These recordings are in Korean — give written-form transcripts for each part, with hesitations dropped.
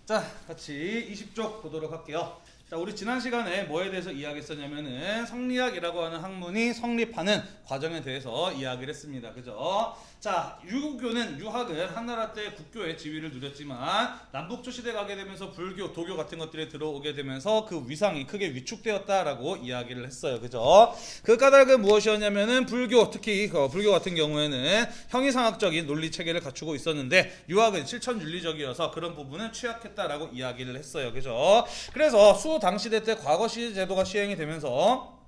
자, 같이 20쪽 보도록 할게요. 자, 우리 지난 시간에 뭐에 대해서 이야기했었냐면은 성리학이라고 하는 학문이 성립하는 과정에 대해서 이야기를 했습니다. 그죠? 자, 유학은 한나라 때 국교의 지위를 누렸지만 남북조 시대 가게 되면서 불교, 도교 같은 것들이 들어오게 되면서 그 위상이 크게 위축되었다라고 이야기를 했어요. 그죠? 그 까닭은 무엇이었냐면은 불교, 특히 불교 같은 경우에는 형이상학적인 논리 체계를 갖추고 있었는데 유학은 실천윤리적이어서 그런 부분은 취약했다라고 이야기를 했어요. 그죠? 그래서 수당시대 때 과거시 제도가 시행이 되면서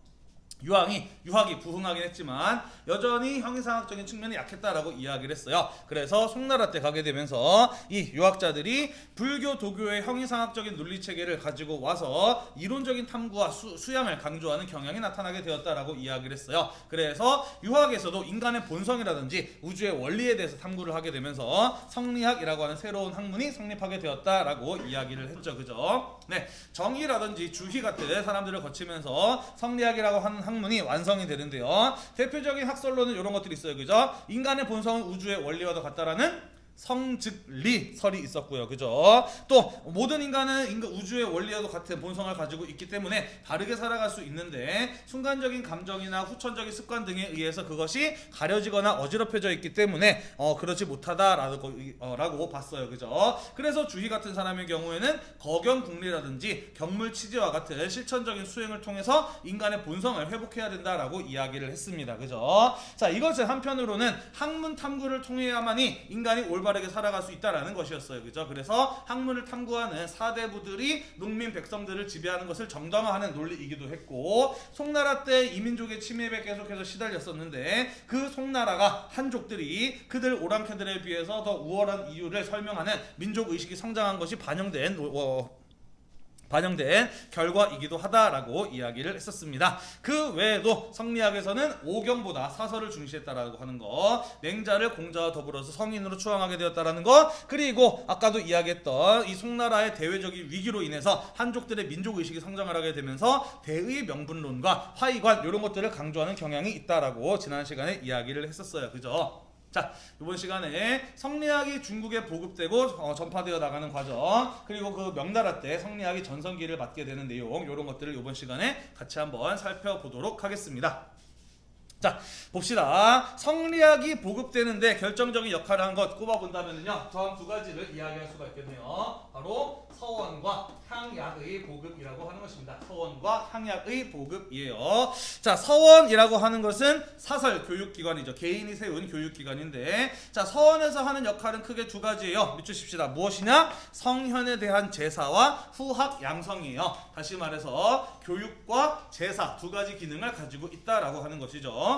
유학이 부흥하긴 했지만 여전히 형이상학적인 측면이 약했다라고 이야기를 했어요. 그래서 송나라 때 가게 되면서 이 유학자들이 불교, 도교의 형이상학적인 논리체계를 가지고 와서 이론적인 탐구와 수양을 강조하는 경향이 나타나게 되었다라고 이야기를 했어요. 그래서 유학에서도 인간의 본성이라든지 우주의 원리에 대해서 탐구를 하게 되면서 성리학이라고 하는 새로운 학문이 성립하게 되었다라고 이야기를 했죠. 그죠? 네, 정의라든지 주희 같은 사람들을 거치면서 성리학이라고 하는 학문이 완성이 되는데요. 대표적인 학설로는 이런 것들이 있어요. 그죠? 인간의 본성은 우주의 원리와도 같다라는 성즉리설이 있었고요. 그죠? 또 모든 인간은 우주의 원리와도 같은 본성을 가지고 있기 때문에 다르게 살아갈 수 있는데 순간적인 감정이나 후천적인 습관 등에 의해서 그것이 가려지거나 어지럽혀져 있기 때문에 그렇지 못하다라고 봤어요. 그죠? 그래서 주희 같은 사람의 경우에는 거경국리라든지 경물치지와 같은 실천적인 수행을 통해서 인간의 본성을 회복해야 된다라고 이야기를 했습니다. 그죠? 자, 이것은 한편으로는 학문 탐구를 통해야만이 인간이 올바르게 살아갈 수 있다라는 것이었어요. 그죠? 그래서 학문을 탐구하는 사대부들이 농민 백성들을 지배하는 것을 정당화하는 논리이기도 했고, 송나라 때 이민족의 침입에 계속해서 시달렸었는데 그 송나라가 한족들이 그들 오랑캐들에 비해서 더 우월한 이유를 설명하는 민족의식이 성장한 것이 반영된 결과이기도 하다라고 이야기를 했었습니다. 그 외에도 성리학에서는 오경보다 사설을 중시했다라고 하는 거, 맹자를 공자와 더불어서 성인으로 추앙하게 되었다라는 거, 그리고 아까도 이야기했던 이 송나라의 대외적인 위기로 인해서 한족들의 민족의식이 성장을 하게 되면서 대의 명분론과 화의관 이런 것들을 강조하는 경향이 있다라고 지난 시간에 이야기를 했었어요. 그죠? 자, 이번 시간에 성리학이 중국에 보급되고 전파되어 나가는 과정, 그리고 그 명나라 때 성리학이 전성기를 맞게 되는 내용, 이런 것들을 이번 시간에 같이 한번 살펴보도록 하겠습니다. 자, 봅시다. 성리학이 보급되는데 결정적인 역할을 한 것 꼽아본다면요, 다음 두 가지를 이야기할 수가 있겠네요. 바로 서원과 향약의 보급이라고 하는 것입니다. 서원과 향약의 보급이에요. 자, 서원이라고 하는 것은 사설 교육기관이죠. 개인이 세운 교육기관인데, 자, 서원에서 하는 역할은 크게 두 가지예요. 밑주십시다. 무엇이냐? 성현에 대한 제사와 후학 양성이에요. 다시 말해서 교육과 제사 두 가지 기능을 가지고 있다라고 하는 것이죠.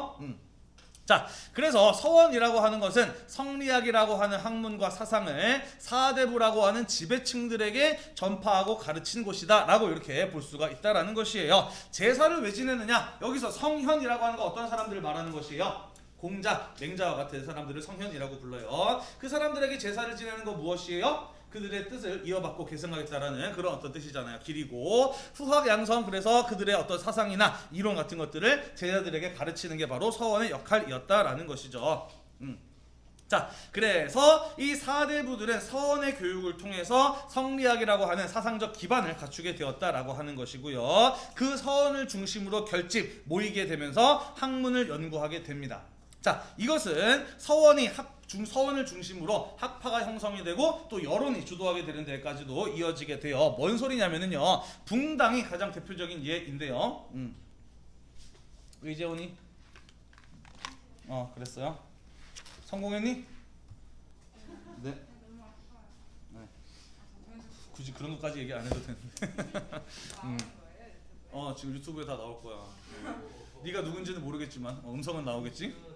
자, 그래서 서원이라고 하는 것은 성리학이라고 하는 학문과 사상을 사대부라고 하는 지배층들에게 전파하고 가르친 곳이다 라고 이렇게 볼 수가 있다라는 것이에요. 제사를 왜 지내느냐? 여기서 성현이라고 하는 건 어떤 사람들을 말하는 것이에요? 공자, 맹자와 같은 사람들을 성현이라고 불러요. 그 사람들에게 제사를 지내는 건 무엇이에요? 그들의 뜻을 이어받고 계승하겠다라는 그런 어떤 뜻이잖아요. 길이고, 후학 양성, 그래서 그들의 어떤 사상이나 이론 같은 것들을 제자들에게 가르치는 게 바로 서원의 역할이었다라는 것이죠. 자, 그래서 이 사대부들은 서원의 교육을 통해서 성리학이라고 하는 사상적 기반을 갖추게 되었다라고 하는 것이고요. 그 서원을 중심으로 결집, 모이게 되면서 학문을 연구하게 됩니다. 자, 이것은 서원을 중심으로 학파가 형성이 되고 또 여론이 주도하게 되는 데까지도 이어지게 돼요. 뭔 소리냐면은요, 붕당이 가장 대표적인 예인데요. 의재훈이 그랬어요? 성공했니? 네. 네. 굳이 그런 것까지 얘기 안 해도 되는데. 지금 유튜브에 다 나올 거야. 네가 누군지는 모르겠지만 음성은 나오겠지?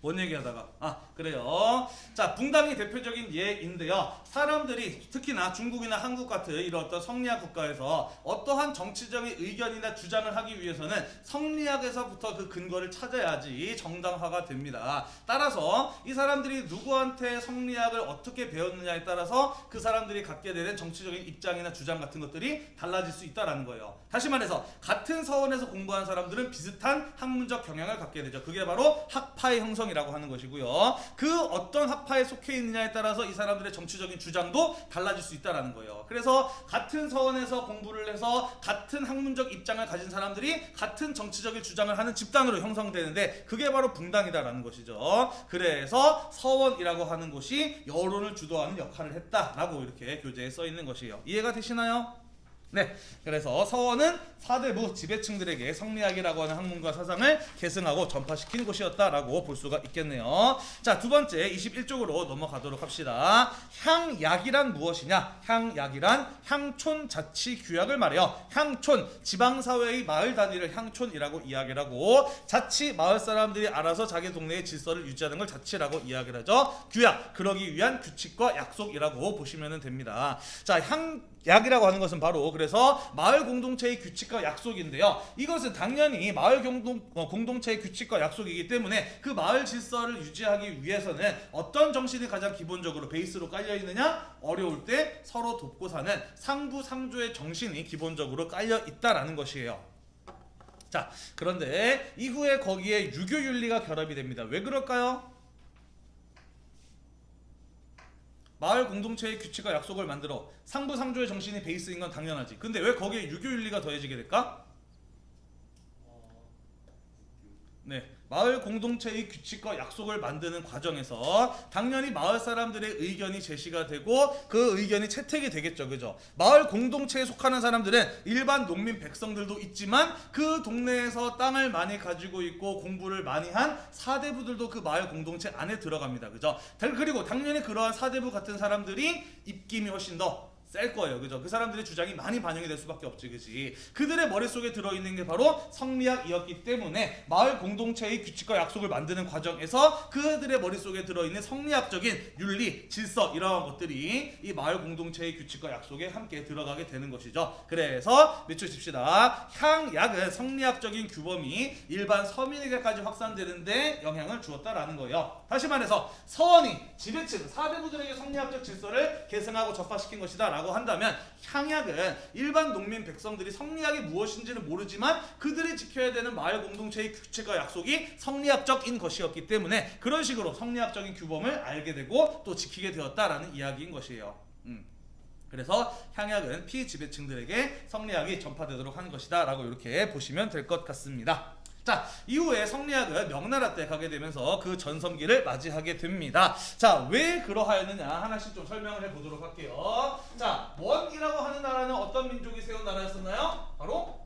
뭔 얘기하다가 그래요. 자, 붕당이 대표적인 예인데요. 사람들이 특히나 중국이나 한국 같은 이런 어떤 성리학 국가에서 어떠한 정치적인 의견이나 주장을 하기 위해서는 성리학에서부터 그 근거를 찾아야지 정당화가 됩니다. 따라서 이 사람들이 누구한테 성리학을 어떻게 배웠느냐에 따라서 그 사람들이 갖게 되는 정치적인 입장이나 주장 같은 것들이 달라질 수 있다는 거예요. 다시 말해서 같은 서원에서 공부한 사람들은 비슷한 학문적 경향을 갖게 되죠. 그게 바로 학파의 형성이 서원이라고 하는 것이고요. 그 어떤 학파에 속해 있느냐에 따라서 이 사람들의 정치적인 주장도 달라질 수 있다라는 거예요. 그래서 같은 서원에서 공부를 해서 같은 학문적 입장을 가진 사람들이 같은 정치적인 주장을 하는 집단으로 형성되는데 그게 바로 붕당이다라는 것이죠. 그래서 서원이라고 하는 곳이 여론을 주도하는 역할을 했다라고 이렇게 교재에 써 있는 것이에요. 이해가 되시나요? 네, 그래서 서원은 사대부 지배층들에게 성리학이라고 하는 학문과 사상을 계승하고 전파시킨 곳이었다라고 볼 수가 있겠네요. 자, 두 번째 21쪽으로 넘어가도록 합시다. 향약이란 무엇이냐? 향약이란 향촌 자치 규약을 말해요. 향촌, 지방사회의 마을 단위를 향촌이라고 이야기를 하고 자치, 마을 사람들이 알아서 자기 동네의 질서를 유지하는 걸 자치라고 이야기를 하죠. 규약, 그러기 위한 규칙과 약속이라고 보시면 됩니다. 자, 약이라고 하는 것은 바로 그래서 마을 공동체의 규칙과 약속인데요. 이것은 당연히 마을 공동체의 규칙과 약속이기 때문에 그 마을 질서를 유지하기 위해서는 어떤 정신이 가장 기본적으로 베이스로 깔려 있느냐? 어려울 때 서로 돕고 사는 상부상조의 정신이 기본적으로 깔려 있다라는 것이에요. 자, 그런데 이후에 거기에 유교윤리가 결합이 됩니다. 왜 그럴까요? 마을 공동체의 규칙과 약속을 만들어 상부상조의 정신이 베이스인 건 당연하지. 근데 왜 거기에 유교윤리가 더해지게 될까? 네, 마을 공동체의 규칙과 약속을 만드는 과정에서 당연히 마을 사람들의 의견이 제시가 되고 그 의견이 채택이 되겠죠. 그죠? 마을 공동체에 속하는 사람들은 일반 농민 백성들도 있지만 그 동네에서 땅을 많이 가지고 있고 공부를 많이 한 사대부들도 그 마을 공동체 안에 들어갑니다. 그죠? 그리고 당연히 그러한 사대부 같은 사람들이 입김이 훨씬 더 셀 거예요. 그죠? 그 사람들의 주장이 많이 반영이 될 수밖에 없지. 그지? 그들의 머릿속에 들어있는 게 바로 성리학이었기 때문에 마을 공동체의 규칙과 약속을 만드는 과정에서 그들의 머릿속에 들어있는 성리학적인 윤리, 질서 이러한 것들이 이 마을 공동체의 규칙과 약속에 함께 들어가게 되는 것이죠. 그래서 밑줄 칩시다. 향약은 성리학적인 규범이 일반 서민에게까지 확산되는데 영향을 주었다라는 거예요. 다시 말해서 서원이 지배층, 사대부들에게 성리학적 질서를 계승하고 접화시킨 것이다 라고 한다면 향약은 일반 농민 백성들이 성리학이 무엇인지는 모르지만 그들이 지켜야 되는 마을 공동체의 규칙과 약속이 성리학적인 것이었기 때문에 그런 식으로 성리학적인 규범을 알게 되고 또 지키게 되었다라는 이야기인 것이에요. 그래서 향약은 피지배층들에게 성리학이 전파되도록 하는 것이다 라고 이렇게 보시면 될 것 같습니다. 자, 이후에 성리학은 명나라 때 가게 되면서 그 전성기를 맞이하게 됩니다. 자, 왜 그러하였느냐 하나씩 좀 설명을 해보도록 할게요. 자, 원이라고 하는 나라는 어떤 민족이 세운 나라였었나요? 바로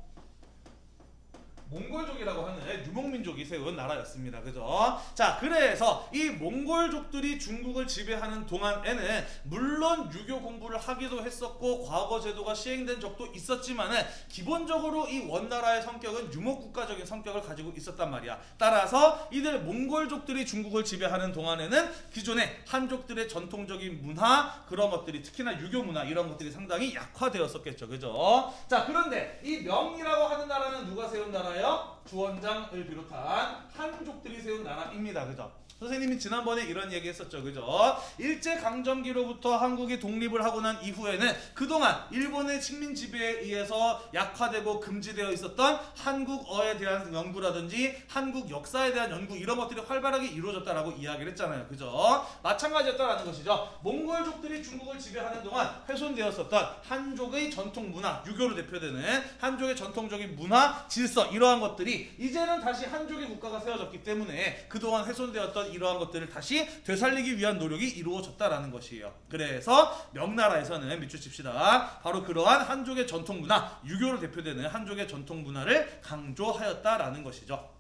몽골족이라고 하는 유목민족이 세운 나라였습니다. 그죠? 자, 그래서 이 몽골족들이 중국을 지배하는 동안에는 물론 유교 공부를 하기도 했었고 과거 제도가 시행된 적도 있었지만은 기본적으로 이 원나라의 성격은 유목국가적인 성격을 가지고 있었단 말이야. 따라서 이들 몽골족들이 중국을 지배하는 동안에는 기존의 한족들의 전통적인 문화 그런 것들이 특히나 유교 문화 이런 것들이 상당히 약화되었었겠죠. 그죠? 자, 그런데 이 명이라고 하는 나라는 누가 세운 나라예요? 주원장을 비롯한 한족들이 세운 나라입니다. 그죠? 선생님이 지난번에 이런 얘기 했었죠. 그죠? 일제강점기로부터 한국이 독립을 하고 난 이후에는 그동안 일본의 식민 지배에 의해서 약화되고 금지되어 있었던 한국어에 대한 연구라든지 한국 역사에 대한 연구 이런 것들이 활발하게 이루어졌다라고 이야기를 했잖아요. 그죠? 마찬가지였다라는 것이죠. 몽골족들이 중국을 지배하는 동안 훼손되었었던 한족의 전통 문화, 유교로 대표되는 한족의 전통적인 문화, 질서 이러한 것들이 이제는 다시 한족의 국가가 세워졌기 때문에 그동안 훼손되었던 이러한 것들을 다시 되살리기 위한 노력이 이루어졌다라는 것이에요. 그래서 명나라에서는 밑줄 칩시다. 바로 그러한 한족의 전통 문화, 유교로 대표되는 한족의 전통 문화를 강조하였다라는 것이죠.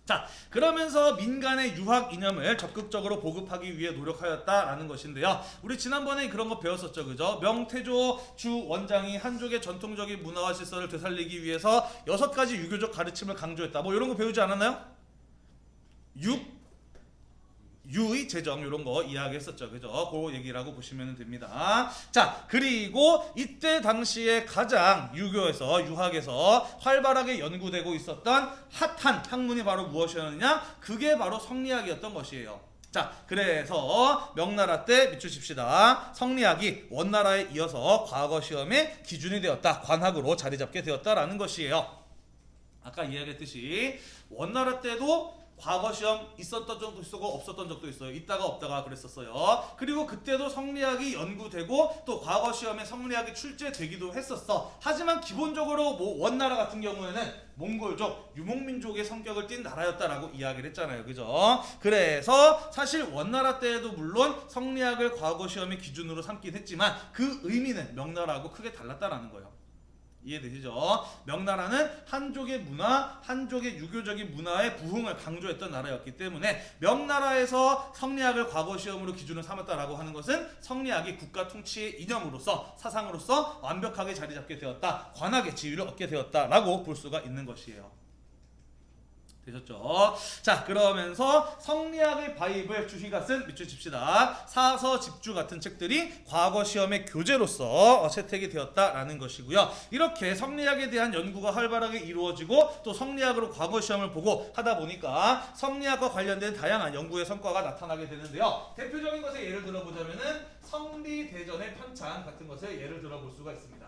자, 그러면서 민간의 유학 이념을 적극적으로 보급하기 위해 노력하였다라는 것인데요. 우리 지난번에 그런 거 배웠었죠. 그죠? 명태조 주 원장이 한족의 전통적인 문화와 질서를 되살리기 위해서 6가지 유교적 가르침을 강조했다. 뭐 이런 거 배우지 않았나요? 유의 제정 이런 거 이야기했었죠. 그죠? 그 얘기라고 보시면 됩니다. 자, 그리고 이때 당시에 가장 유교에서 유학에서 활발하게 연구되고 있었던 핫한 학문이 바로 무엇이었느냐? 그게 바로 성리학이었던 것이에요. 자, 그래서 명나라 때 밑줄 칩시다. 성리학이 원나라에 이어서 과거 시험의 기준이 되었다. 관학으로 자리 잡게 되었다라는 것이에요. 아까 이야기했듯이 원나라 때도 과거 시험 있었던 적도 있었고 없었던 적도 있어요. 있다가 없다가 그랬었어요. 그리고 그때도 성리학이 연구되고 또 과거 시험에 성리학이 출제되기도 했었어. 하지만 기본적으로 뭐 원나라 같은 경우에는 몽골족, 유목민족의 성격을 띤 나라였다라고 이야기를 했잖아요. 그죠? 그래서 사실 원나라 때에도 물론 성리학을 과거 시험의 기준으로 삼긴 했지만 그 의미는 명나라하고 크게 달랐다라는 거예요. 이해되시죠? 명나라는 한족의 문화, 한족의 유교적인 문화의 부흥을 강조했던 나라였기 때문에 명나라에서 성리학을 과거 시험으로 기준을 삼았다라고 하는 것은 성리학이 국가 통치의 이념으로서 사상으로서 완벽하게 자리 잡게 되었다, 관학의 지위를 얻게 되었다라고 볼 수가 있는 것이에요. 되셨죠? 자, 그러면서 성리학의 바이블 주희가 쓴 밑줄 칩시다. 사서 집주 같은 책들이 과거 시험의 교재로서 채택이 되었다라는 것이고요. 이렇게 성리학에 대한 연구가 활발하게 이루어지고 또 성리학으로 과거 시험을 보고 하다 보니까 성리학과 관련된 다양한 연구의 성과가 나타나게 되는데요. 대표적인 것에 예를 들어보자면은 성리대전의 편찬 같은 것을 예를 들어볼 수가 있습니다.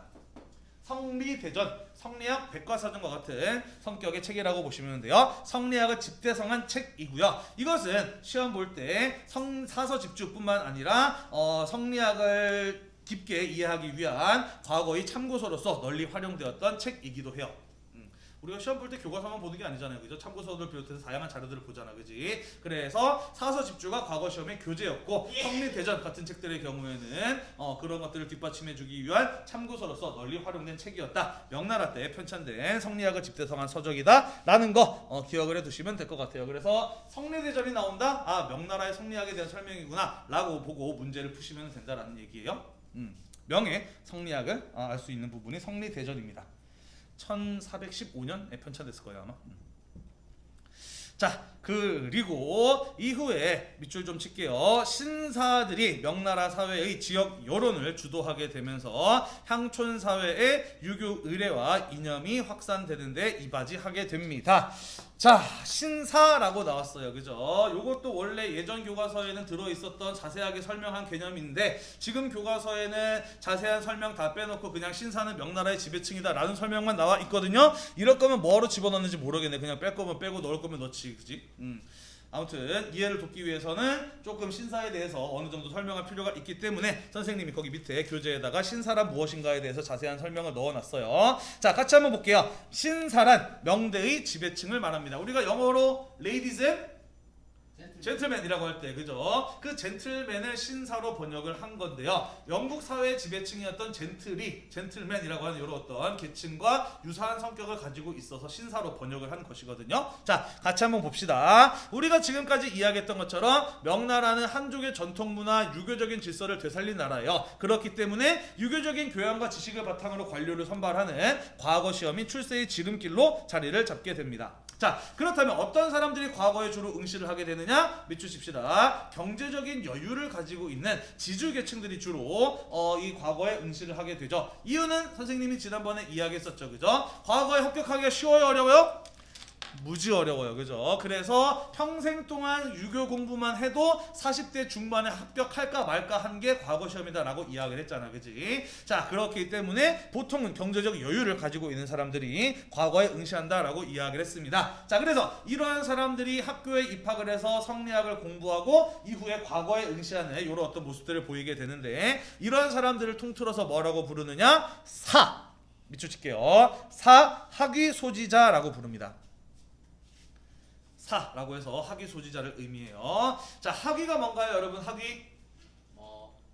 성리대전, 성리학 백과사전과 같은 성격의 책이라고 보시면 돼요. 성리학을 집대성한 책이고요. 이것은 시험 볼 때 사서집주뿐만 아니라 성리학을 깊게 이해하기 위한 과거의 참고서로서 널리 활용되었던 책이기도 해요. 우리가 시험 볼 때 교과서만 보는 게 아니잖아요. 그죠? 참고서를 비롯해서 다양한 자료들을 보잖아. 그지? 그래서 사서집주가 과거 시험의 교재였고 성리대전 같은 책들의 경우에는 그런 것들을 뒷받침해 주기 위한 참고서로서 널리 활용된 책이었다. 명나라 때 편찬된 성리학을 집대성한 서적이다 라는 거 기억을 해두시면 될 것 같아요. 그래서 성리대전이 나온다? 아, 명나라의 성리학에 대한 설명이구나 라고 보고 문제를 푸시면 된다라는 얘기예요. 명의 성리학을 알 수 있는 부분이 성리대전입니다. 1415년에 편찬됐을 거예요 아마. 자, 그리고 이후에 밑줄 좀 칠게요. 신사들이 명나라 사회의 지역 여론을 주도하게 되면서 향촌 사회의 유교 의례와 이념이 확산되는데 이바지하게 됩니다. 자, 신사라고 나왔어요. 그죠? 요것도 원래 예전 교과서에는 들어있었던 자세하게 설명한 개념인데 지금 교과서에는 자세한 설명 다 빼놓고 그냥 신사는 명나라의 지배층이다 라는 설명만 나와 있거든요. 이럴 거면 뭐로 집어넣는지 모르겠네. 그냥 뺄 거면 빼고 넣을 거면 넣지. 그지? 아무튼 이해를 돕기 위해서는 조금 신사에 대해서 어느 정도 설명할 필요가 있기 때문에 선생님이 거기 밑에 교재에다가 신사란 무엇인가에 대해서 자세한 설명을 넣어놨어요. 자, 같이 한번 볼게요. 신사란 명대의 지배층을 말합니다. 우리가 영어로 ladies and 젠틀맨이라고 할 때, 그죠? 그 젠틀맨을 신사로 번역을 한 건데요. 영국 사회의 지배층이었던 젠틀맨이라고 하는 이런 어떤 계층과 유사한 성격을 가지고 있어서 신사로 번역을 한 것이거든요. 자, 같이 한번 봅시다. 우리가 지금까지 이야기했던 것처럼 명나라는 한족의 전통 문화, 유교적인 질서를 되살린 나라예요. 그렇기 때문에 유교적인 교양과 지식을 바탕으로 관료를 선발하는 과거 시험이 출세의 지름길로 자리를 잡게 됩니다. 자, 그렇다면 어떤 사람들이 과거에 주로 응시를 하게 되느냐? 밑줄 칩시다. 경제적인 여유를 가지고 있는 지주계층들이 주로 이 과거에 응시를 하게 되죠. 이유는 선생님이 지난번에 이야기했었죠. 그죠? 과거에 합격하기가 쉬워요? 어려워요? 무지 어려워요. 그죠? 그래서 평생 동안 유교 공부만 해도 40대 중반에 합격할까 말까 한 게 과거 시험이다 라고 이야기를 했잖아. 그지? 자, 그렇기 때문에 보통은 경제적 여유를 가지고 있는 사람들이 과거에 응시한다 라고 이야기를 했습니다. 자, 그래서 이러한 사람들이 학교에 입학을 해서 성리학을 공부하고 이후에 과거에 응시하는 이런 어떤 모습들을 보이게 되는데 이러한 사람들을 통틀어서 뭐라고 부르느냐? 밑줄 칠게요. 학위 소지자라고 부릅니다. 사라고 해서 학위 소지자를 의미해요. 자, 학위가 뭔가요, 여러분? 학위?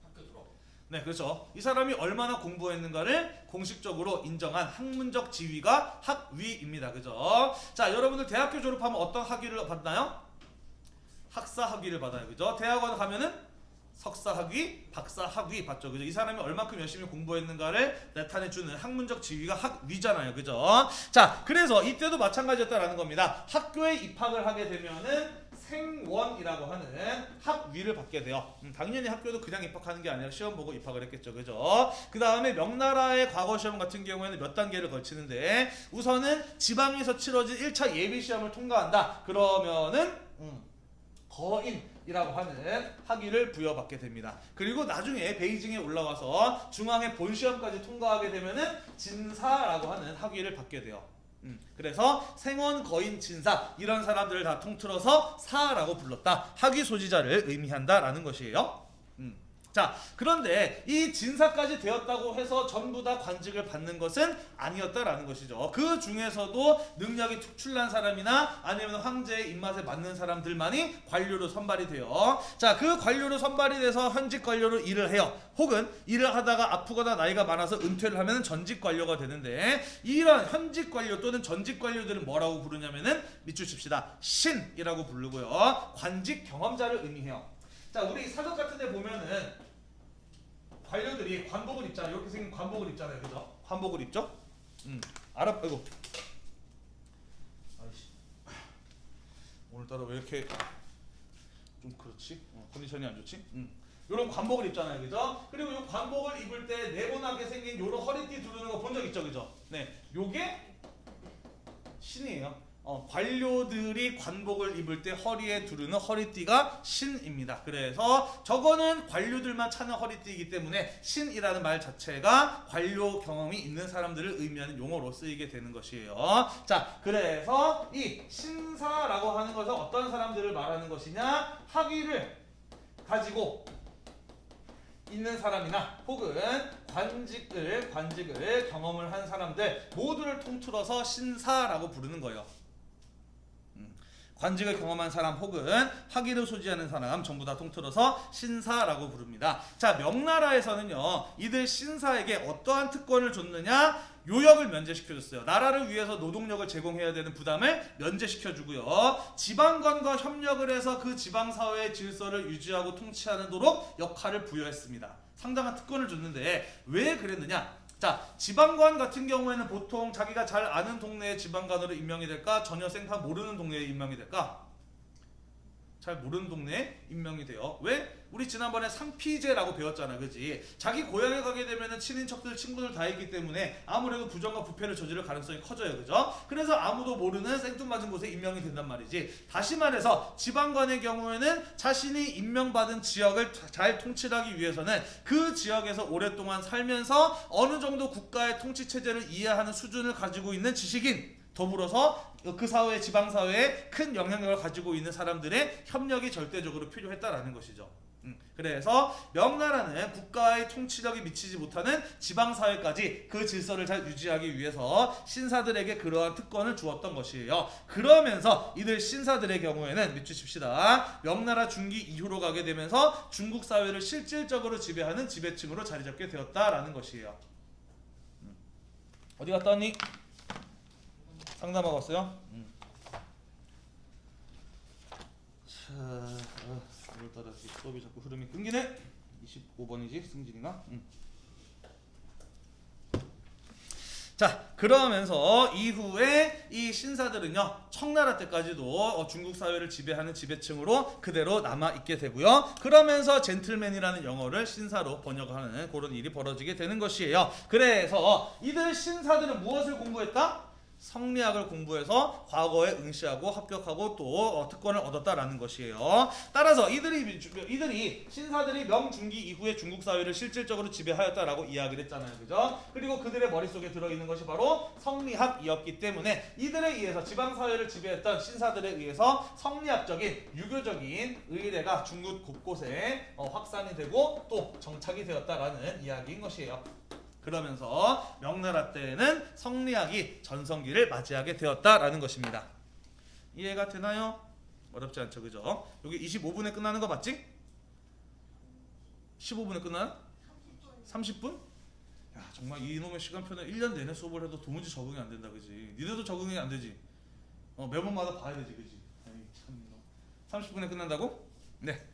학교 졸업. 네, 그렇죠. 이 사람이 얼마나 공부했는가를 공식적으로 인정한 학문적 지위가 학위입니다. 그죠? 자, 여러분들 대학교 졸업하면 어떤 학위를 받나요? 학사 학위를 받아요. 그죠? 대학원 가면은 석사학위, 박사학위 받죠. 그죠? 이 사람이 얼마큼 열심히 공부했는가를 나타내주는 학문적 지위가 학위잖아요. 그죠? 자, 그래서 이때도 마찬가지였다라는 겁니다. 학교에 입학을 하게 되면은 생원이라고 하는 학위를 받게 돼요. 당연히 학교도 그냥 입학하는 게 아니라 시험 보고 입학을 했겠죠. 그죠? 그 다음에 명나라의 과거 시험 같은 경우에는 몇 단계를 거치는데 우선은 지방에서 치러진 1차 예비시험을 통과한다. 그러면은 거인이라고 하는 학위를 부여받게 됩니다. 그리고 나중에 베이징에 올라와서 중앙의 본시험까지 통과하게 되면은 진사라고 하는 학위를 받게 돼요. 그래서 생원, 거인, 진사 이런 사람들을 다 통틀어서 사라고 불렀다. 학위 소지자를 의미한다라는 것이에요. 자, 그런데 이 진사까지 되었다고 해서 전부 다 관직을 받는 것은 아니었다라는 것이죠. 그 중에서도 능력이 특출난 사람이나 아니면 황제의 입맛에 맞는 사람들만이 관료로 선발이 돼요. 자, 그 관료로 선발이 돼서 현직 관료로 일을 해요. 혹은 일을 하다가 아프거나 나이가 많아서 은퇴를 하면 전직 관료가 되는데, 이런 현직 관료 또는 전직 관료들은 뭐라고 부르냐면은 밑줄 칩시다. 신이라고 부르고요. 관직 경험자를 의미해요. 자, 우리 사극 같은 데 보면은 관료들이 관복을 입잖아요. 이렇게 생긴 관복을 입잖아요. 그죠? 관복을 입죠? 아이고. 아이씨. 오늘따라 왜 이렇게 좀 그렇지? 컨디션이 안 좋지? 이런 관복을 입잖아요. 그죠? 그리고 이 관복을 입을 때 네모나게 생긴 요런 허리띠 두르는 거 본 적 있죠? 그죠? 네. 요게 신이에요. 관료들이 관복을 입을 때 허리에 두르는 허리띠가 신입니다. 그래서 저거는 관료들만 차는 허리띠이기 때문에 신이라는 말 자체가 관료 경험이 있는 사람들을 의미하는 용어로 쓰이게 되는 것이에요. 자, 그래서 이 신사라고 하는 것은 어떤 사람들을 말하는 것이냐? 학위를 가지고 있는 사람이나 혹은 관직을 경험을 한 사람들 모두를 통틀어서 신사라고 부르는 거예요. 관직을 경험한 사람 혹은 학위를 소지하는 사람 전부 다 통틀어서 신사라고 부릅니다. 자, 명나라에서는요, 이들 신사에게 어떠한 특권을 줬느냐? 요역을 면제시켜줬어요. 나라를 위해서 노동력을 제공해야 되는 부담을 면제시켜주고요. 지방관과 협력을 해서 그 지방사회의 질서를 유지하고 통치하도록 역할을 부여했습니다. 상당한 특권을 줬는데 왜 그랬느냐? 자, 지방관 같은 경우에는 보통 자기가 잘 아는 동네의 지방관으로 임명이 될까? 전혀 생판 모르는 동네에 임명이 될까? 잘 모르는 동네에 임명이 돼요. 왜? 우리 지난번에 상피제라고 배웠잖아, 그지? 자기 고향에 가게 되면은 친인척들, 친구들 다 있기 때문에 아무래도 부정과 부패를 저지를 가능성이 커져요, 그죠? 그래서 아무도 모르는 생뚱맞은 곳에 임명이 된단 말이지. 다시 말해서 지방관의 경우에는 자신이 임명받은 지역을 잘 통치하기 위해서는 그 지역에서 오랫동안 살면서 어느 정도 국가의 통치 체제를 이해하는 수준을 가지고 있는 지식인, 더불어서 그 사회, 지방사회에 큰 영향력을 가지고 있는 사람들의 협력이 절대적으로 필요했다라는 것이죠. 그래서 명나라는 국가의 통치력이 미치지 못하는 지방사회까지 그 질서를 잘 유지하기 위해서 신사들에게 그러한 특권을 주었던 것이에요. 그러면서 이들 신사들의 경우에는 밑줄 칩시다. 명나라 중기 이후로 가게 되면서 중국 사회를 실질적으로 지배하는 지배층으로 자리 잡게 되었다라는 것이에요. 어디 갔다 왔니? 상담하고 왔어요? 자, 오늘따라 수업이 자꾸 흐름이 끊기네. 25번이지 승진이가. 자, 그러면서 이후에 이 신사들은요, 청나라 때까지도 중국 사회를 지배하는 지배층으로 그대로 남아있게 되고요. 그러면서 젠틀맨이라는 영어를 신사로 번역하는 그런 일이 벌어지게 되는 것이에요. 그래서 이들 신사들은 무엇을 공부했다? 성리학을 공부해서 과거에 응시하고 합격하고 또 특권을 얻었다라는 것이에요. 따라서 이들이 신사들이 명중기 이후에 중국 사회를 실질적으로 지배하였다라고 이야기를 했잖아요, 그죠? 그리고 그들의 머릿속에 들어있는 것이 바로 성리학이었기 때문에 이들에 의해서 지방 사회를 지배했던 신사들에 의해서 성리학적인 유교적인 의례가 중국 곳곳에 확산이 되고 또 정착이 되었다라는 이야기인 것이에요. 그러면서 명나라 때에는 성리학이 전성기를 맞이하게 되었다라는 것입니다. 이해가 되나요? 어렵지 않죠, 그죠? 여기 25분에 끝나는 거 맞지? 15분에 끝나요? 30분? 야, 정말 이놈의 시간표는 1년 내내 수업을 해도 도무지 적응이 안 된다, 그지? 니네도 적응이 안 되지? 매번마다 봐야 되지, 그지? 에이, 참. 30분에 끝난다고? 네.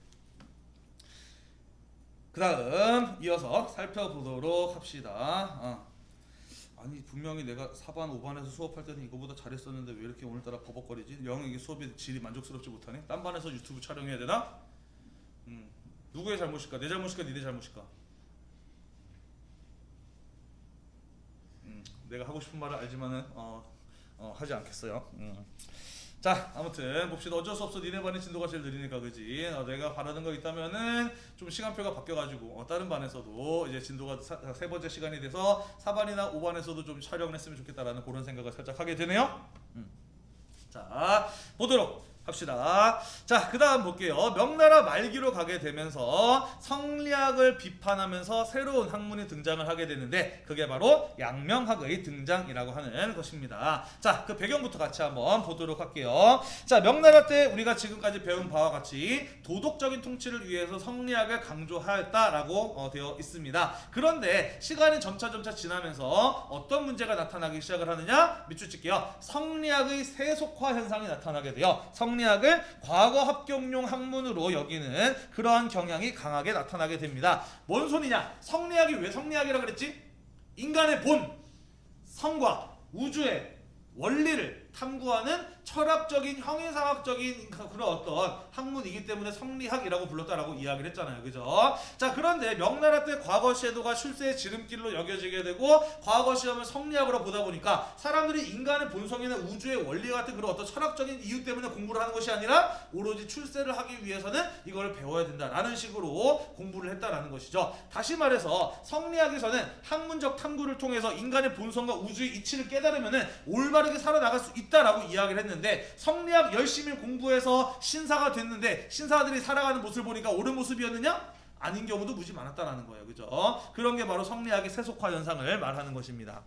그 다음 이어서 살펴보도록 합시다. 아니 분명히 내가 4반 5반에서 수업할 때는 이거보다 잘했었는데 왜 이렇게 오늘따라 버벅거리지? 영 이게 수업의 질이 만족스럽지 못하네. 딴 반에서 유튜브 촬영해야 되나? 누구의 잘못일까? 내 잘못일까? 니네 잘못일까? 내가 하고 싶은 말을 알지만은 하지 않겠어요. 자, 아무튼 봅시다. 어쩔 수 없어. 니네 반의 진도가 제일 느리니까, 그지? 내가 바라는 거 있다면은 좀 시간표가 바뀌어가지고 다른 반에서도 이제 진도가 세 번째 시간이 돼서 4반이나 5반에서도 좀 촬영을 했으면 좋겠다라는 그런 생각을 살짝 하게 되네요. 자, 보도록 합시다. 자, 그 다음 볼게요. 명나라 말기로 가게 되면서 성리학을 비판하면서 새로운 학문이 등장을 하게 되는데 그게 바로 양명학의 등장이라고 하는 것입니다. 자, 그 배경부터 같이 한번 보도록 할게요. 자, 명나라 때 우리가 지금까지 배운 바와 같이 도덕적인 통치를 위해서 성리학을 강조하였다라고 되어 있습니다. 그런데 시간이 점차 지나면서 어떤 문제가 나타나기 시작을 하느냐? 밑줄 칠게요. 성리학의 세속화 현상이 나타나게 돼요. 성리학을 과거 합격용 학문으로 여기는 그러한 경향이 강하게 나타나게 됩니다. 뭔 소리냐? 성리학이 왜 성리학이라고 그랬지? 인간의 본, 성과, 우주의 원리를 탐구하는 철학적인 형이상학적인 그런 어떤 학문이기 때문에 성리학이라고 불렀다라고 이야기를 했잖아요. 그죠? 자, 그런데 명나라 때 과거 시도가 출세의 지름길로 여겨지게 되고 과거 시험을 성리학으로 보다 보니까 사람들이 인간의 본성이나 우주의 원리 같은 그런 어떤 철학적인 이유 때문에 공부를 하는 것이 아니라 오로지 출세를 하기 위해서는 이걸 배워야 된다라는 식으로 공부를 했다라는 것이죠. 다시 말해서 성리학에서는 학문적 탐구를 통해서 인간의 본성과 우주의 이치를 깨달으면은 올바르게 살아나갈 수 있다라고 이야기를 했는데 성리학 열심히 공부해서 신사가 됐는데 신사들이 살아가는 모습을 보니까 옳은 모습이었느냐? 아닌 경우도 무지 많았다라는 거예요. 그죠? 그런 게 바로 성리학의 세속화 현상을 말하는 것입니다.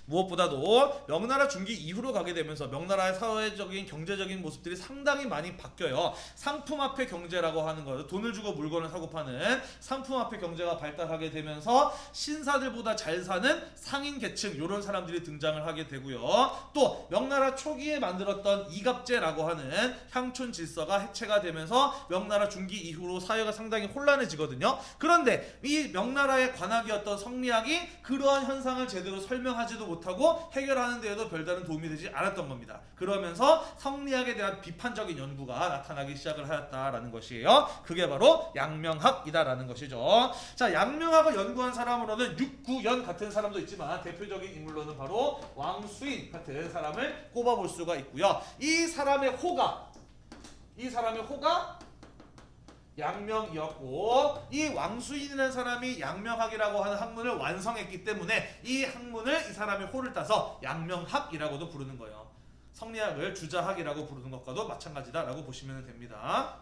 무엇보다도 명나라 중기 이후로 가게 되면서 명나라의 사회적인 경제적인 모습들이 상당히 많이 바뀌어요. 상품화폐 경제라고 하는 거, 돈을 주고 물건을 사고 파는 상품화폐 경제가 발달하게 되면서 신사들보다 잘 사는 상인 계층 이런 사람들이 등장을 하게 되고요. 또 명나라 초기에 만들었던 이갑제라고 하는 향촌 질서가 해체가 되면서 명나라 중기 이후로 사회가 상당히 혼란해지거든요. 그런데 이 명나라의 관학이었던 성리학이 그러한 현상을 제대로 설명하지도 못하고 해결하는 데에도 별다른 도움이 되지 않았던 겁니다. 그러면서 성리학에 대한 비판적인 연구가 나타나기 시작을 하였다라는 것이에요. 그게 바로 양명학이다라는 것이죠. 자, 양명학을 연구한 사람으로는 육구연 같은 사람도 있지만 대표적인 인물로는 바로 왕수인 같은 사람을 꼽아볼 수가 있고요. 이 사람의 호가 양명이었고 이 왕수인이라는 사람이 양명학이라고 하는 학문을 완성했기 때문에 이 학문을 이 사람의 호를 따서 양명학이라고도 부르는 거예요. 성리학을 주자학이라고 부르는 것과도 마찬가지다라고 보시면 됩니다.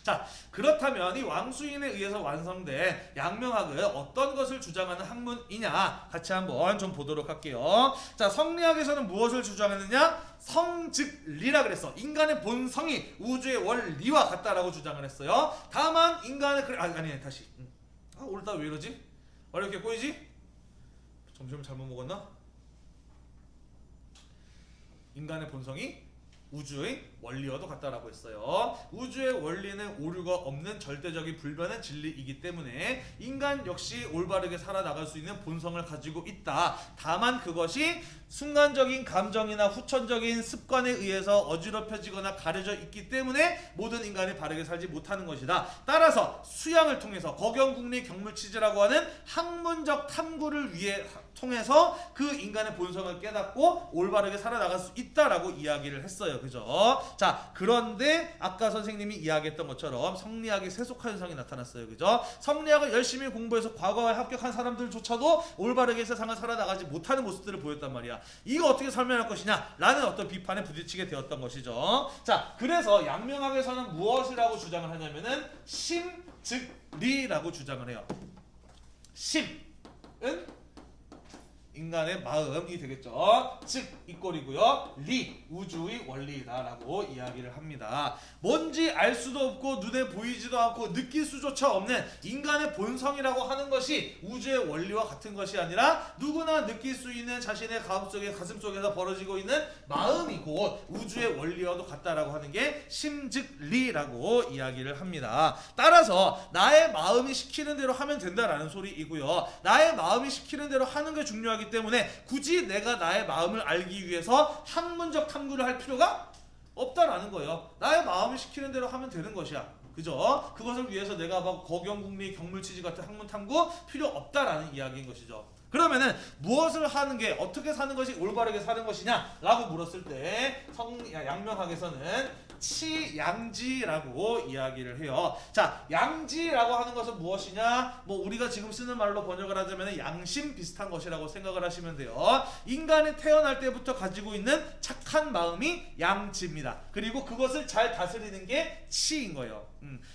자, 그렇다면 이 왕수인에 의해서 완성된 양명학은 어떤 것을 주장하는 학문이냐 같이 한번 좀 보도록 할게요. 자, 성리학에서는 무엇을 주장하느냐? 성즉리라 그랬어. 인간의 본성이 우주의 원리와 같다라고 주장을 했어요. 다만 인간의 아니 다시 오늘따라 왜 이러지? 왜 이렇게 꼬이지? 점심을 잘못 먹었나? 인간의 본성이 우주의 원리와도 같다라고 했어요. 우주의 원리는 오류가 없는 절대적인 불변의 진리이기 때문에 인간 역시 올바르게 살아나갈 수 있는 본성을 가지고 있다. 다만 그것이 순간적인 감정이나 후천적인 습관에 의해서 어지럽혀지거나 가려져 있기 때문에 모든 인간이 바르게 살지 못하는 것이다. 따라서 수양을 통해서 거경국리 경물치지라고 하는 학문적 탐구를 통해서 그 인간의 본성을 깨닫고 올바르게 살아나갈 수 있다라고 이야기를 했어요. 그죠? 자, 그런데 아까 선생님이 이야기했던 것처럼 성리학의 세속화 현상이 나타났어요. 그죠? 성리학을 열심히 공부해서 과거에 합격한 사람들조차도 올바르게 세상을 살아나가지 못하는 모습들을 보였단 말이야. 이거 어떻게 설명할 것이냐? 라는 어떤 비판에 부딪히게 되었던 것이죠. 자, 그래서 양명학에서는 무엇이라고 주장을 하냐면은 심즉리라고 주장을 해요. 심은 인간의 마음이 되겠죠. 즉 이 꼴이고요. 리 우주의 원리다라고 이야기를 합니다. 뭔지 알 수도 없고 눈에 보이지도 않고 느낄 수조차 없는 인간의 본성이라고 하는 것이 우주의 원리와 같은 것이 아니라 누구나 느낄 수 있는 자신의 가슴 속에서 벌어지고 있는 마음이 곧 우주의 원리와도 같다라고 하는 게 심즉리라고 이야기를 합니다. 따라서 나의 마음이 시키는 대로 하면 된다라는 소리이고요. 나의 마음이 시키는 대로 하는 게 중요하기 때문에 굳이 내가 나의 마음을 알기 위해서 학문적 탐구를 할 필요가 없다라는 거예요. 나의 마음이 시키는 대로 하면 되는 것이야. 그죠? 그것을 위해서 내가 막 거경국리 경물치지 같은 학문 탐구 필요 없다라는 이야기인 것이죠. 그러면은 무엇을 하는 게 어떻게 사는 것이 올바르게 사는 것이냐라고 물었을 때 양명학에서는 치양지라고 이야기를 해요. 자, 양지라고 하는 것은 무엇이냐? 뭐 우리가 지금 쓰는 말로 번역을 하자면 양심 비슷한 것이라고 생각을 하시면 돼요. 인간이 태어날 때부터 가지고 있는 착한 마음이 양지입니다. 그리고 그것을 잘 다스리는 게 치인 거예요.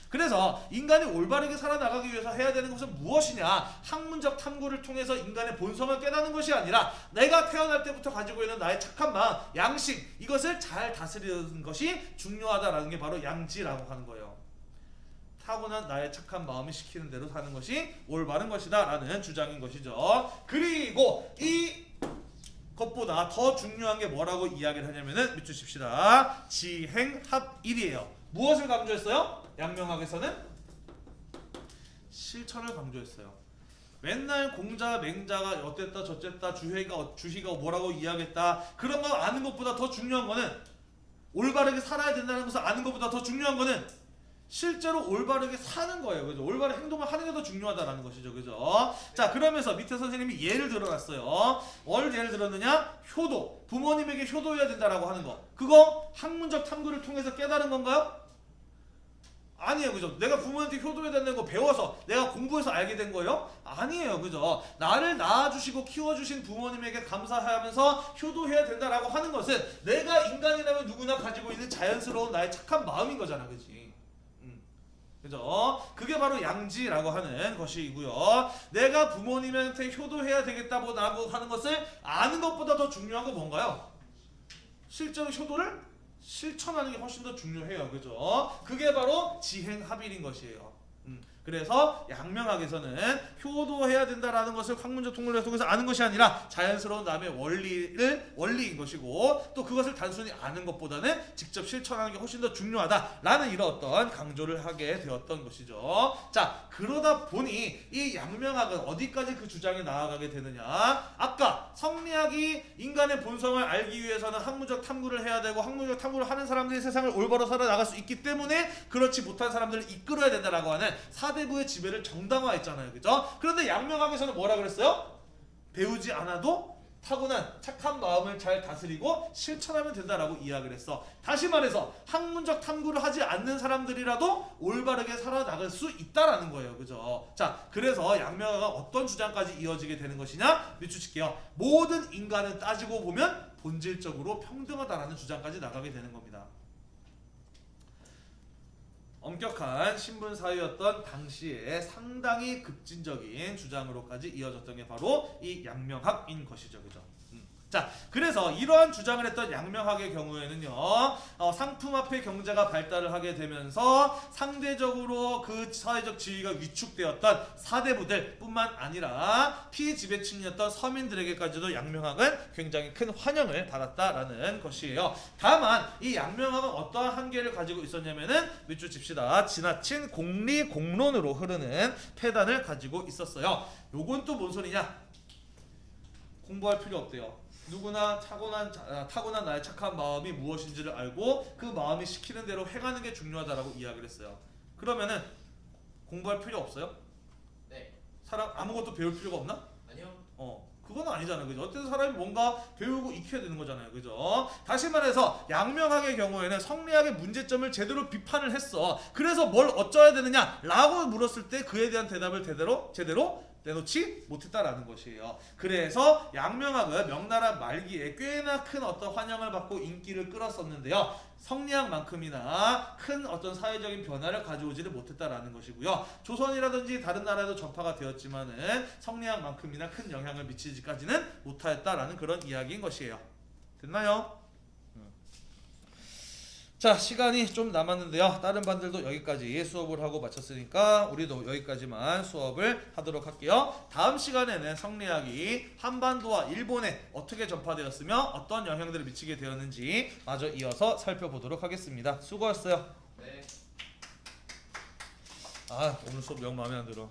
그래서 인간이 올바르게 살아나가기 위해서 해야 되는 것은 무엇이냐? 학문적 탐구를 통해서 인간의 본성을 깨닫는 것이 아니라 내가 태어날 때부터 가지고 있는 나의 착한 마음, 양심, 이것을 잘 다스리는 것이 중요하다라는 게 바로 양지라고 하는 거예요. 타고난 나의 착한 마음이 시키는 대로 사는 것이 올바른 것이다 라는 주장인 것이죠. 그리고 이 것보다 더 중요한 게 뭐라고 이야기를 하냐면은 밑주십시다. 지행합일이에요. 무엇을 강조했어요? 양명학에서는 실천을 강조했어요. 맨날 공자, 맹자가 어땠다 저쨌다 주희가 뭐라고 이야기했다 그런 거 아는 것보다 더 중요한 거는 올바르게 살아야 된다는 것을 아는 것보다 더 중요한 거는 실제로 올바르게 사는 거예요. 그죠? 올바른 행동을 하는 게 더 중요하다라는 것이죠. 그죠? 자, 그러면서 밑에 선생님이 예를 들어놨어요. 뭘 예를 들었느냐? 효도. 부모님에게 효도해야 된다라고 하는 거. 그거 학문적 탐구를 통해서 깨달은 건가요? 아니에요. 그죠? 내가 부모한테 효도해야 된다는 거 배워서 내가 공부해서 알게 된 거예요? 아니에요. 그죠? 나를 낳아주시고 키워주신 부모님에게 감사하면서 효도해야 된다라고 하는 것은 내가 인간이라면 누구나 가지고 있는 자연스러운 나의 착한 마음인 거잖아. 그지? 그죠? 그게 바로 양지라고 하는 것이고요. 내가 부모님한테 효도해야 되겠다고 하는 것을 아는 것보다 더 중요한 건 뭔가요? 실제로 효도를 실천하는 게 훨씬 더 중요해요. 그죠? 그게 바로 지행합일인 것이에요. 그래서 양명학에서는 효도해야 된다라는 것을 학문적 통례를 통해서 아는 것이 아니라 자연스러운 남의 원리인 것이고 또 그것을 단순히 아는 것보다는 직접 실천하는 게 훨씬 더 중요하다라는 이런 어떤 강조를 하게 되었던 것이죠. 자, 그러다 보니 이 양명학은 어디까지 그 주장에 나아가게 되느냐? 아까 성리학이 인간의 본성을 알기 위해서는 학문적 탐구를 해야 되고 학문적 탐구를 하는 사람들이 세상을 올바로 살아나갈 수 있기 때문에 그렇지 못한 사람들을 이끌어야 된다라고 하는 사대부의 지배를 정당화했잖아요. 그죠? 그런데 양명학에서는 뭐라 그랬어요? 배우지 않아도 타고난 착한 마음을 잘 다스리고 실천하면 된다라고 이야기를 했어. 다시 말해서 학문적 탐구를 하지 않는 사람들이라도 올바르게 살아나갈 수 있다라는 거예요. 그죠? 자, 그래서 양명학은 어떤 주장까지 이어지게 되는 것이냐? 밑줄칠게요. 모든 인간은 따지고 보면 본질적으로 평등하다라는 주장까지 나가게 되는 겁니다. 엄격한 신분 사회였던 당시에 상당히 급진적인 주장으로까지 이어졌던 게 바로 이 양명학인 것이죠. 그죠? 자, 그래서 이러한 주장을 했던 양명학의 경우에는요, 상품화폐 경제가 발달을 하게 되면서 상대적으로 그 사회적 지위가 위축되었던 사대부들 뿐만 아니라 피지배층이었던 서민들에게까지도 양명학은 굉장히 큰 환영을 받았다라는 것이에요. 다만 이 양명학은 어떠한 한계를 가지고 있었냐면은 밑줄 칩시다. 지나친 공리 공론으로 흐르는 폐단을 가지고 있었어요. 요건 또 뭔 소리냐? 공부할 필요 없대요. 누구나 타고난 나의 착한 마음이 무엇인지를 알고 그 마음이 시키는 대로 행하는 게 중요하다라고 이야기를 했어요. 그러면은 공부할 필요 없어요? 네. 사람 아무것도 배울 필요가 없나? 아니요. 그건 아니잖아요. 그죠? 어쨌든 사람이 뭔가 배우고 익혀야 되는 거잖아요. 그죠? 다시 말해서 양명학의 경우에는 성리학의 문제점을 제대로 비판을 했어. 그래서 뭘 어쩌야 되느냐? 라고 물었을 때 그에 대한 대답을 제대로 내놓지 못했다라는 것이에요. 그래서 양명학은 명나라 말기에 꽤나 큰 어떤 환영을 받고 인기를 끌었었는데요. 성리학만큼이나 큰 어떤 사회적인 변화를 가져오지를 못했다라는 것이고요. 조선이라든지 다른 나라에도 전파가 되었지만은 성리학만큼이나 큰 영향을 미치지까지는 못하였다라는 그런 이야기인 것이에요. 됐나요? 자, 시간이 좀 남았는데요. 다른 반들도 여기까지 수업을 하고 마쳤으니까 우리도 여기까지만 수업을 하도록 할게요. 다음 시간에는 성리학이 한반도와 일본에 어떻게 전파되었으며 어떤 영향들을 미치게 되었는지 마저 이어서 살펴보도록 하겠습니다. 수고하셨어요. 네. 오늘 수업 영 마음에 안 들어.